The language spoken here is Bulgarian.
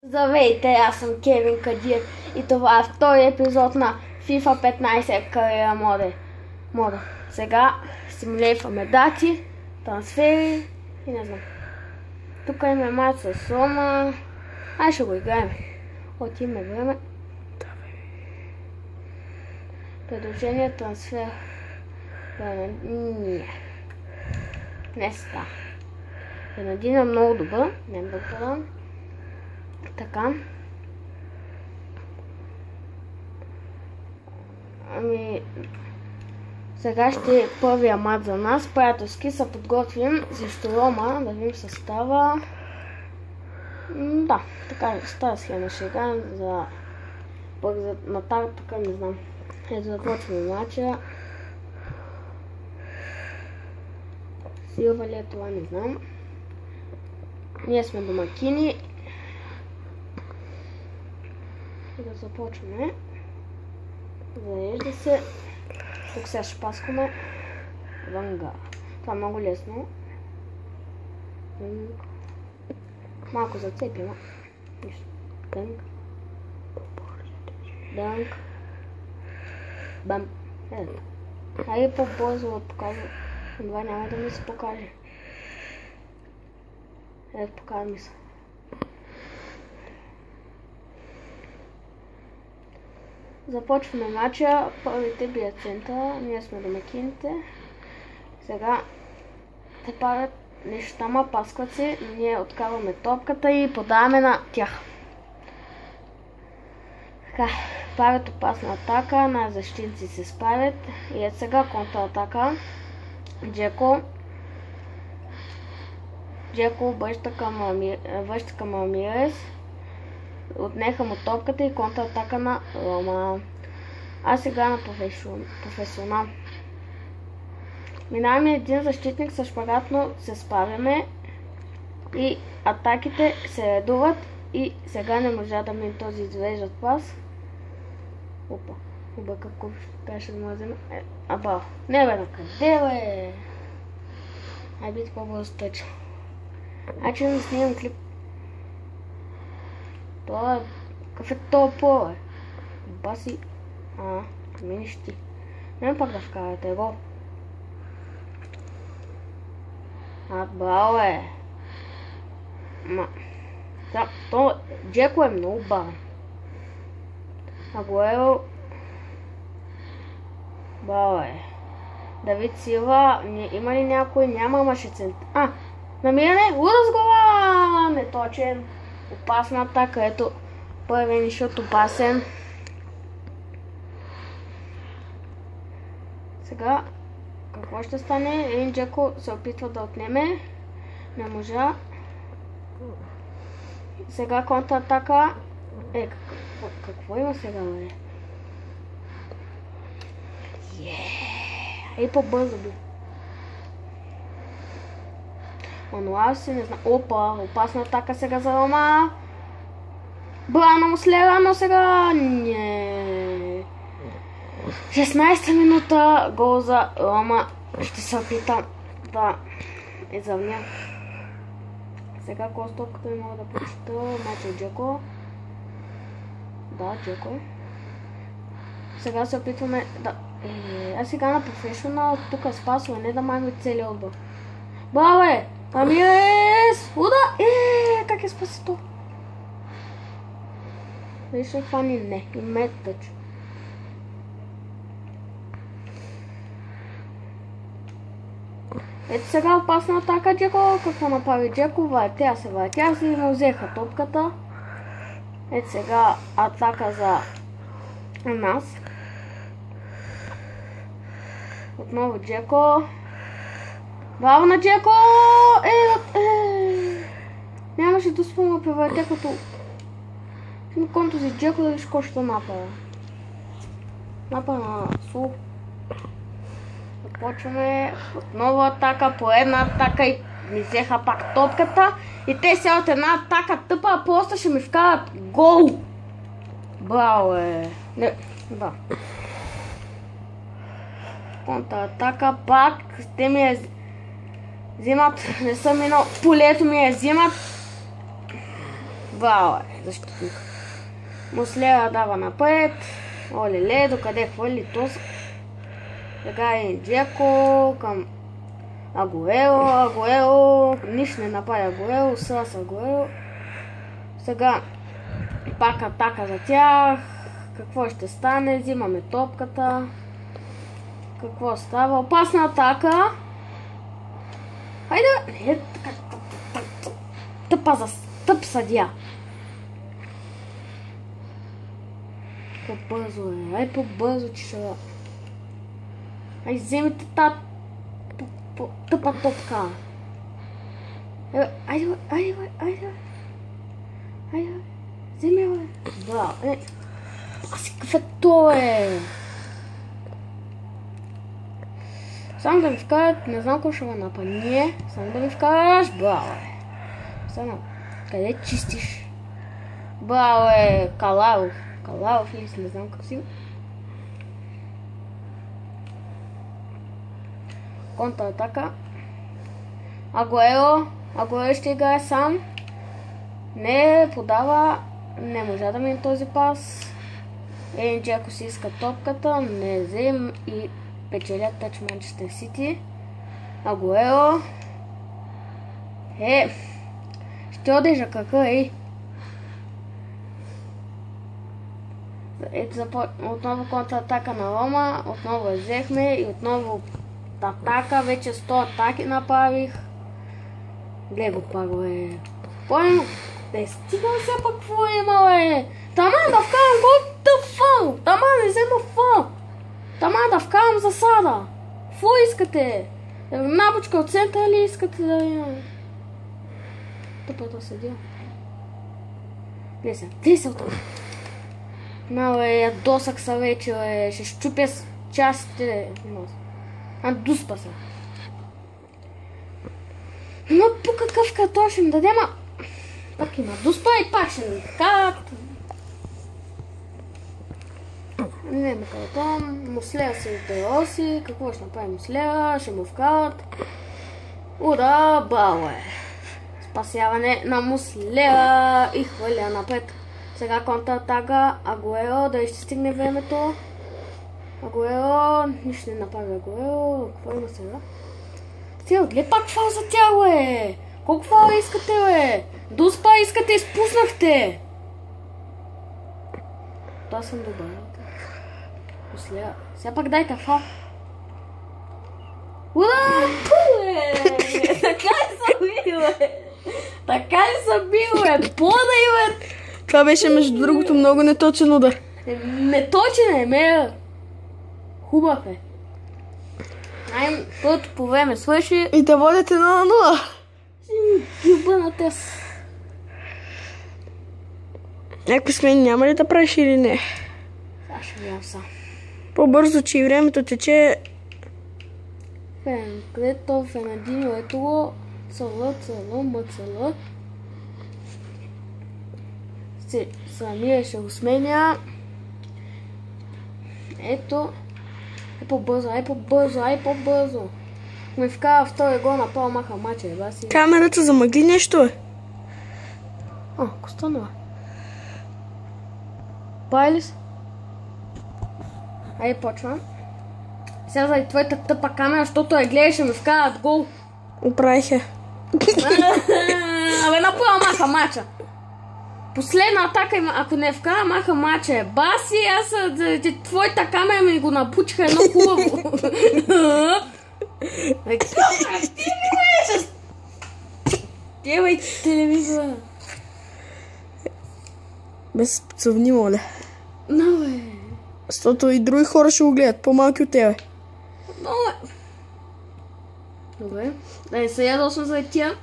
Здравейте, аз съм Кевин Кадиев и това е втори епизод на FIFA 15 кариера мода. Сега симулейваме дати, трансфери и не знам. Тук има мач с Рома. Ай ще го играем. Отиме време. Предложение, трансфер. Не ста. Бенадин е много добър. Не бъдам. Така. Сега ще е първия мат за нас. Приятелски се подготвим срещу Рома. Да видим състава. Да, така с тази схема ще играем за натар, така не знам. Ето започваме матча. Силва ли е това, не знам. Ние сме домакини. Да започваме. Зарежда се. Тук сега ще паскаме. Ванга. Това е много лесно. Малко зацепим. Нищо. Дънк. Дънк. Бам. Айде по-бързо да показва. Това няма да ми се покаже. Ето покажа ми се. Започваме матча, първите бият центъра, ние сме домакините. Сега те правят нещо там, паскват се, ние откарваме топката и подаваме на тях. Така, правят опасна атака, на защитници се справят и ето сега контратака. Джеко връща към Рамирес. Отнеха му топката и контратака на Рома. А сега на професионал. Минаваме един защитник с шпагатно се справяме и атаките се редуват и сега не можа да мине този извеждат пас. Опа, обърка как ще да вземе. Аба, не бе, на къде бе? Ай бити по-бързо тъча. Значи да снимам клип. Това е... Какъв е това по-е? Баси... миниш ти. Не пак да вкарате го. Браво е. То Джеко е много бавен. Агуеро... Браво е. Давид Силва, има ли някой? Няма, ама ще център. Намиране, удар с глава! Неточен. Опасна атака, ето първият ни шут опасен. Сега, какво ще стане? Един Джеко се опитва да отнеме. Не можа. Сега контратака. Какво има сега, бе? Ей, по-бързо би. Мануал си не знам. Опа, опасна атака сега за Рома. Брано му слева, но сега не. 16-та минута, гол за Рома. Ще се опитам да изравня. Сега костопката ми мога да прочета. Значи Джеко. Да, Джеко е. Сега се опитваме да... А сега на професионал, тук е спасва, не да маме целият отбор. Браво е! Рамирес! Уда! Как е спаси то? Дали ще хвани? Не. И метъч. Ето сега опасна атака Джеко. Какво направи Джеко? Въртя се и му взеха топката. Ето сега атака за нас. Отново Джеко. Браво на Джеко! Нямаше да спомня превъртя като... Конто си Джеко да виж кошта напада. Напада на Сул. Започваме отново атака, поредна атака и ми взеха пак топката. И те сега от една атака тъпа, просто ще ми вкарат гол! Браво е! Да. Контратака пак, те ми е... Взимат, не съм минал, полето ми е взимат. Браво, защитник. Муслера дава напред. Оле-ле, докъде хвърли този. Сега е Джеко към Агуеро. Нищо не направи Агуеро. С Агуеро. Сега пак атака за тях. Какво ще стане? Взимаме топката. Какво става? Опасна атака. Хайде! Тъп съдия. По-бързо е. Ай по-бързо, че ще... Ай вземете тази тъпа топка. Айде. Вземи, бе. Браво. Аси, какъв е то, е? Само да ми вкарат, не знам кой ще го напа. Не, само да ми вкараш. Браво, е. Само, къде чистиш? Браво, е. Каларов или не знам как си. Контратака. Агуеро ще играе сам. Не подава. Не можа да мине този пас. Джеко си иска топката. Не взем и печелят тач Манчестър Сити. Агуеро. Ще одежа какъв е. Ето отново контратака на Рома. Отново я взехме и отново атака. Вече 100 атаки направих. Гледай го паго, е. Стигам сега пък какво има, бе. Тама да вкарам гол да фал. Тама не взема фал. Тама да вкарам засада. Какво искате? Набочка от центъра ли искате да имам? Тъпата седя. Влез от това. Ядосък са вече, ще щупя с частите. Дуспа се. Но по какъв картоф ще ми даде, пак има дуспа и пак ще ми вкарат. Не ме картон. Муслера си отдела си. Какво ще направи Муслера? Ще му вкарат. Ура, браво е. Спасяване на Муслера и хвърля напред. Сега контратака. Агуеро, дали ще стигне времето. Агуеро, нищо не направи Агуеро. Какво има сега? Сега, гледай пак фал за тяло, е! Колко фала искате, бе? Дуспа искате, изпуснахте! Това съм добър. Сега пак дайте фал. Ура! Така ли съм бил, бе? Така ли съм бил, бе? Подай, бе! Това беше между другото много неточен удар. Неточен е, ме. Хубав е. Първото по време свърши. И да водите 0-0. Юба на тес. Някой с мен няма ли да правиш или не? Сега ще гледам сам. По-бързо, че и времето тече. Където Фернандиньо, ето го. Цъл, мъцъл. Самия ще го сменя. Ето. Ай по-бързо. Ме вкара втори гол, направо маха мача, еба си. Камерата замъгли нещо, е. Костанова. Пай ли се? Айде почвам. Сега заради твоята тъпа камера, защото я гледаш и ме вкарат гол. Оправих я. Абе, направо маха мача. Последна атака има, ако не вкара, маха мача. Баси, аз твоята камера ми го напучиха едно хубаво. Тевай телевизора. Без спецовни, моля. Бе. Защото и други хора ще го гледат, по-малки от тебе. Добре. Да, се ядосвам за тия.